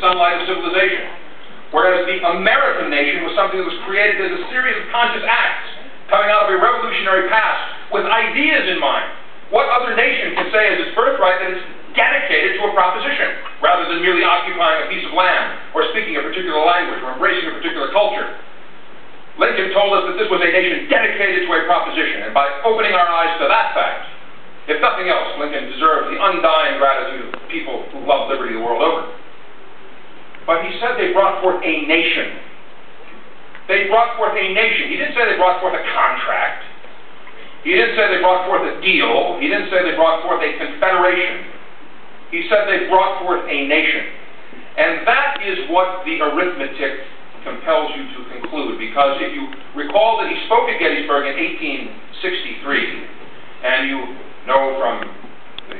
sunlight of civilization. Whereas the American nation was something that was created as a series of conscious acts coming out of a revolutionary past with ideas in mind. What other nation can say as its birthright that it's dedicated to a proposition, rather than merely occupying a piece of land, or speaking a particular language, or embracing a particular culture? Lincoln told us that this was a nation dedicated to a proposition, and by opening our eyes to that fact, if nothing else, Lincoln deserved the undying gratitude of people who love liberty the world over. But he said they brought forth a nation. They brought forth a nation. He didn't say they brought forth a contract. He didn't say they brought forth a deal. He didn't say they brought forth a confederation. He said they brought forth a nation. And that is what the arithmetic compels you to conclude, because if you recall that he spoke at Gettysburg in 1863, and you know from the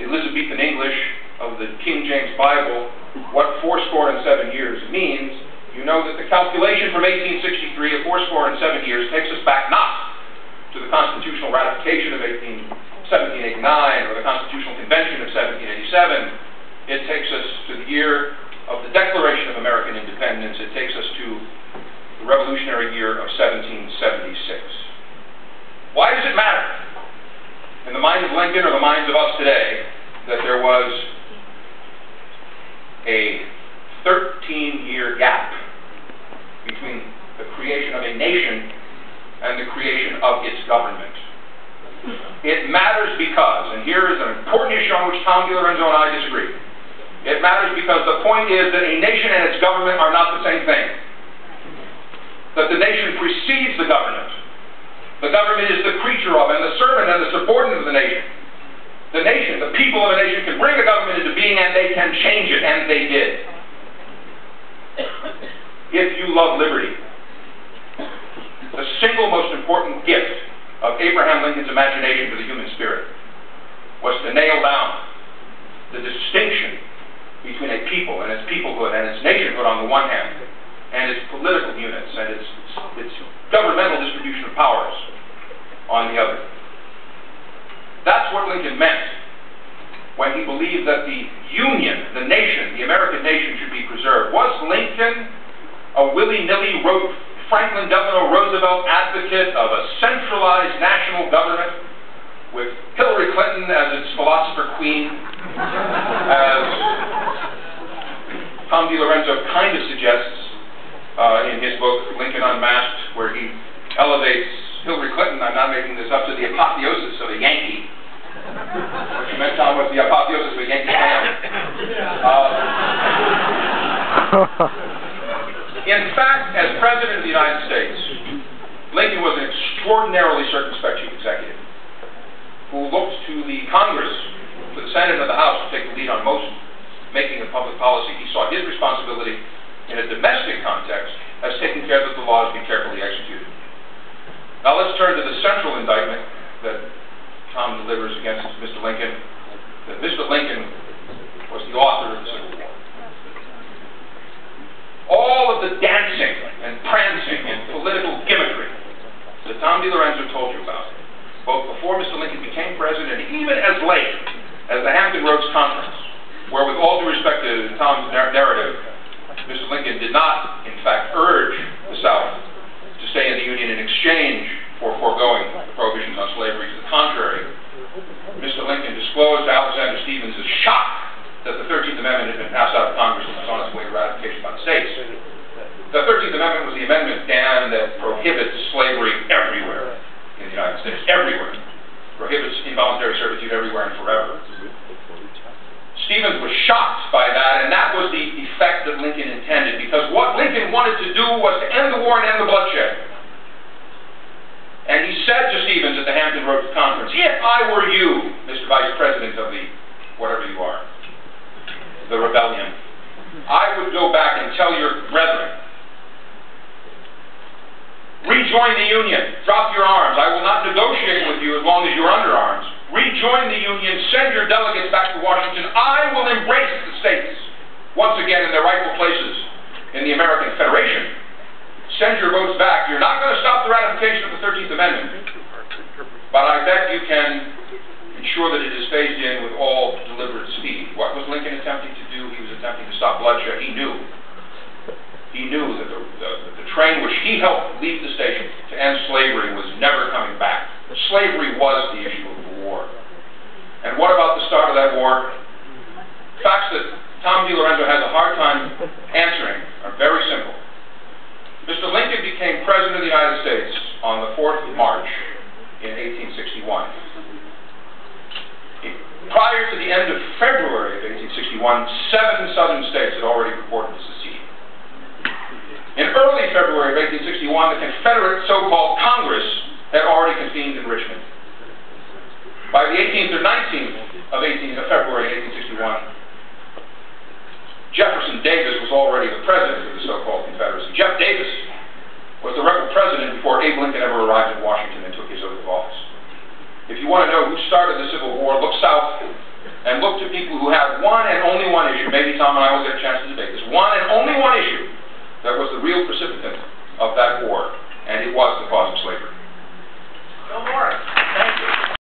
Elizabethan English of the King James Bible what 77 years means, you know that the calculation from 1863 of 77 years takes us back not to the constitutional ratification of 1789 or the Constitutional Convention of 1787. It takes us to the year of the Declaration of American Independence. It takes us to the revolutionary year of 1776. Why does it matter, in the mind of Lincoln or the minds of us today, that there was a 13-year gap between the creation of a nation and the creation of its government? It matters because, and here is an important issue on which Tom DiLorenzo and I disagree, it matters because the point is that a nation and its government are not the same thing. That the nation precedes the government. The government is the creature of, and the servant and the subordinate of the nation. The nation, the people of a nation, can bring a government into being, and they can change it, and they did. If you love liberty, the single most important gift of Abraham Lincoln's imagination to the human spirit was to nail down the distinction between a people and its peoplehood and its nationhood on the one hand, and its political units and its governmental distribution of powers on the other. That's what Lincoln meant when he believed that the Union, the nation, the American nation, should be preserved. Was Lincoln a willy-nilly Franklin Delano Roosevelt advocate of a centralized national government with Hillary Clinton as its philosopher queen, as Tom DiLorenzo kind of suggests in his book, Lincoln Unmasked, where he elevates Hillary Clinton, I'm not making this up, to the apotheosis of a Yankee. What you meant, Tom, was the apotheosis of a Yankee fan. In fact, as President of the United States, Lincoln was an extraordinarily circumspect chief executive who looked to the Congress, to the Senate and the House, to take the lead on most making of public policy. He saw his responsibility in a domestic context as taking care that the laws be carefully executed. Now let's turn to the central indictment that Tom delivers against Mr. Lincoln, that Mr. Lincoln was the author of the Civil War. All of the dancing and prancing and political gimmickry that Tom DiLorenzo told you about, both before Mr. Lincoln became president and even as late as the Hampton Roads Conference, where, with all due respect to Tom's narrative, Mr. Lincoln did not, in fact, urge the South to stay in the Union in exchange for foregoing the prohibitions on slavery. To the contrary, Mr. Lincoln disclosed to Alexander Stephens his shock that the 13th Amendment had been passed out of Congress and was on its way to ratification by the states. The 13th Amendment was the amendment, Dan, that prohibits slavery everywhere in the United States. Everywhere. Prohibits involuntary servitude everywhere and forever. Stephens was shocked by that, and that was the effect that Lincoln intended, because what Lincoln wanted to do was to end the war and end the bloodshed. And he said to Stephens at the Hampton Roads Conference, if I were you, Mr. Vice President of the whatever you are, the rebellion, I would go back and tell your brethren, rejoin the Union, drop your arms. I will not negotiate with you as long as you're under arms. Rejoin the Union, send your delegates back to Washington. I will embrace the states once again in their rightful places in the American Federation. Send your votes back. You're not going to stop the ratification of the 13th Amendment, but I bet you can ensure that it is phased in with all deliberate speed. What was Lincoln attempting to do? He was attempting to stop bloodshed. He knew that the train which he helped leave the station to end slavery was never coming back. Slavery was the issue of the war. And what about the start of that war? Facts that Tom DiLorenzo has a hard time answering are very simple. Mr. Lincoln became President of the United States on the 4th of March in 1861. Prior to the end of February of 1861, 7 southern states had already purported to secede. In early February of 1861, the Confederate so-called Congress had already convened in Richmond. By the 18th or 19th of February 1861, Jefferson Davis was already the president of the so-called Confederacy. Jeff Davis was the rebel president before Abe Lincoln ever arrived in Washington and took his oath of office. If you want to know who started the Civil War, look south and look to people who have one and only one issue. Maybe Tom and I will get a chance to debate this. One and only one issue that was the real precipitant of that